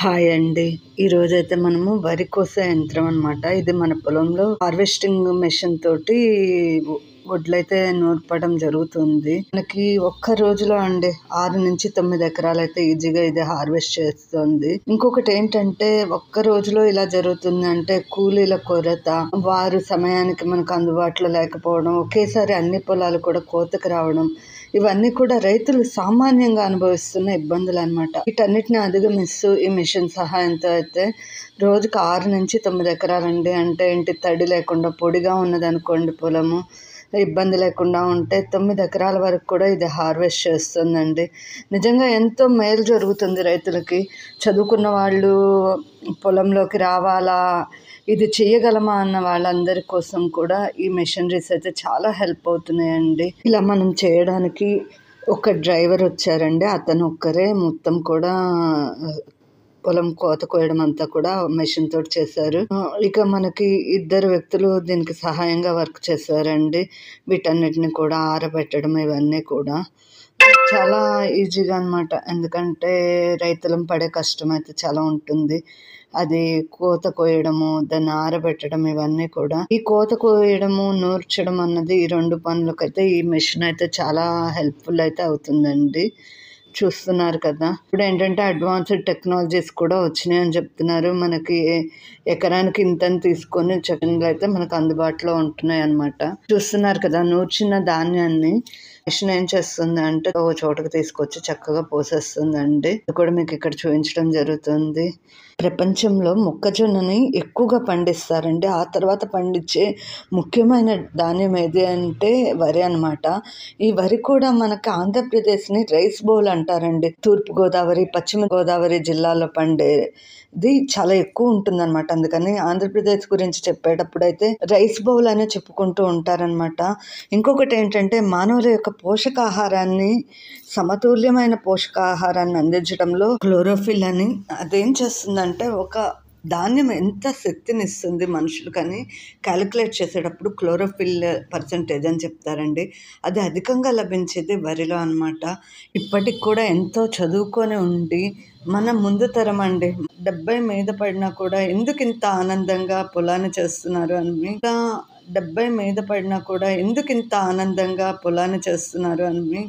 Hi అండి. ఈరోజైతే మనము వరి కోసే యంత్రం అనమాట. ఇది మన పొలంలో హార్వెస్టింగ్ మెషిన్ తోటి వడ్లయితే నూర్పడం జరుగుతుంది. మనకి ఒక్క రోజులో అండి 6-9 ఎకరాలైతే ఈజీగా ఇది హార్వెస్ట్ చేస్తుంది. ఇంకొకటి ఏంటంటే ఒక్క రోజులో ఇలా జరుగుతుంది అంటే కూలీల కొరత, వారు సమయానికి మనకు అందుబాటులో లేకపోవడం, ఒకేసారి అన్ని పొలాలు కూడా కోతకు రావడం, ఇవన్నీ కూడా రైతులు సామాన్యంగా అనుభవిస్తున్న ఇబ్బందులు అనమాట. వీటన్నిటిని అధిగమిస్తూ ఈ మిషన్ సహాయంతో అయితే రోజుకు 6-9 ఎకరాలండి. అంటే ఏంటి, తడి లేకుండా పొడిగా ఉన్నదనుకోండి పొలము, ఇబ్బంది లేకుండా ఉంటే 9 ఎకరాల వరకు కూడా ఇది హార్వెస్ట్ చేస్తుందండి. నిజంగా ఎంతో మేలు జరుగుతుంది రైతులకి. చదువుకున్న వాళ్ళు పొలంలోకి రావాలా, ఇది చేయగలమా అన్న వాళ్ళందరి కోసం కూడా ఈ మెషినరీస్ అయితే చాలా హెల్ప్ అవుతున్నాయండి. ఇలా మనం చేయడానికి ఒక డ్రైవర్ వచ్చారండి. అతను ఒక్కరే మొత్తం కూడా పొలం కోత కోయడం అంతా కూడా మెషిన్ తోటి చేశారు. ఇక మనకి 2 వ్యక్తులు దీనికి సహాయంగా వర్క్ చేశారండి. వీటన్నిటిని కూడా ఆరబెట్టడం ఇవన్నీ కూడా చాలా ఈజీగా అనమాట. ఎందుకంటే రైతులం పడే కష్టం అయితే చాలా ఉంటుంది. అది కోత కోయడము, దాన్ని ఆరబెట్టడం ఇవన్నీ కూడా. ఈ కోత కోయడము, నూర్చడం అన్నది ఈ 2 పనులకైతే ఈ మెషిన్ అయితే చాలా హెల్ప్ఫుల్ అయితే అవుతుందండి. చూస్తున్నారు కదా. ఇప్పుడు ఏంటంటే అడ్వాన్స్డ్ టెక్నాలజీస్ కూడా వచ్చినాయని చెప్తున్నారు. మనకి ఎకరానికి ఇంతని తీసుకొని సెకండ్లు అయితే మనకు అందుబాటులో ఉంటున్నాయి అన్నమాట. చూస్తున్నారు కదా, నూర్చిన ధాన్యాన్ని మిషన్ ఏం చేస్తుంది అంటే ఒక చోటకు తీసుకొచ్చి చక్కగా పోసేస్తుందండి. ఇది కూడా మీకు ఇక్కడ చూపించడం జరుగుతుంది. ప్రపంచంలో మొక్కజొన్నని ఎక్కువగా పండిస్తారండి. ఆ తర్వాత పండించే ముఖ్యమైన ధాన్యం ఏది అంటే వరి అనమాట. ఈ వరి కూడా మనకి ఆంధ్రప్రదేశ్ని రైస్ బౌల్ అంటారండి. తూర్పుగోదావరి, పశ్చిమ గోదావరి జిల్లాలో పండేది చాలా ఎక్కువ ఉంటుందన్నమాట. అందుకని ఆంధ్రప్రదేశ్ గురించి చెప్పేటప్పుడు అయితే రైస్ బౌల్ అనే చెప్పుకుంటూ ఉంటారనమాట. ఇంకొకటి ఏంటంటే మానవుల యొక్క పోషకాహారాన్ని, సమతుల్యమైన పోషకాహారాన్ని అందించడంలో క్లోరోఫిల్ అని అదేం చేస్తుందంటే ఒక ధాన్యం ఎంత శక్తినిస్తుంది మనుషులకని క్యాలిక్యులేట్ చేసేటప్పుడు క్లోరోఫిల్ పర్సంటేజ్ అని చెప్తారండి. అది అధికంగా లభించేది వరిలో అనమాట. ఇప్పటికి కూడా ఎంతో చదువుకొని ఉండి మన ముందు తరం అండి 70 మీద పడినా కూడా ఎందుకు ఇంత ఆనందంగా పొలాన్ని చేస్తున్నారు అని, ఇంకా 70 మీద పడినా కూడా ఎందుకు ఇంత ఆనందంగా పొలాన్ని చేస్తున్నారు అని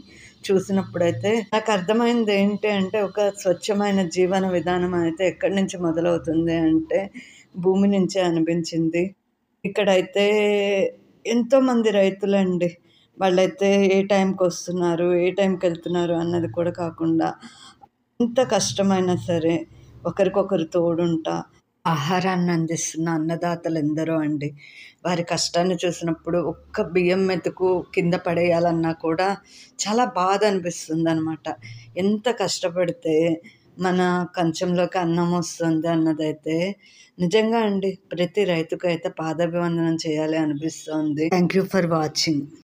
చూసినప్పుడైతే నాకు అర్థమైంది ఏంటి అంటే, ఒక స్వచ్ఛమైన జీవన విధానం అయితే ఎక్కడి నుంచి మొదలవుతుంది అంటే భూమి నుంచే అనిపించింది. ఇక్కడైతే ఎంతోమంది రైతులండి, వాళ్ళైతే ఏ టైంకి వస్తున్నారు, ఏ టైంకి వెళ్తున్నారు అన్నది కూడా కాకుండా ఎంత కష్టమైనా సరే ఒకరికొకరు తోడుంటా ఆహారాన్ని అందిస్తున్న అన్నదాతలు ఎందరో అండి. వారి కష్టాన్ని చూసినప్పుడు ఒక్క బియ్యం మెతుకు కింద పడేయాలన్నా కూడా చాలా బాధ అనిపిస్తుంది అనమాట. ఎంత కష్టపడితే మన కంచంలోకి అన్నం వస్తుంది అన్నదైతే నిజంగా అండి ప్రతి రైతుకు అయితే పాదాభివందనం చేయాలి అనిపిస్తుంది. Thank you for watching.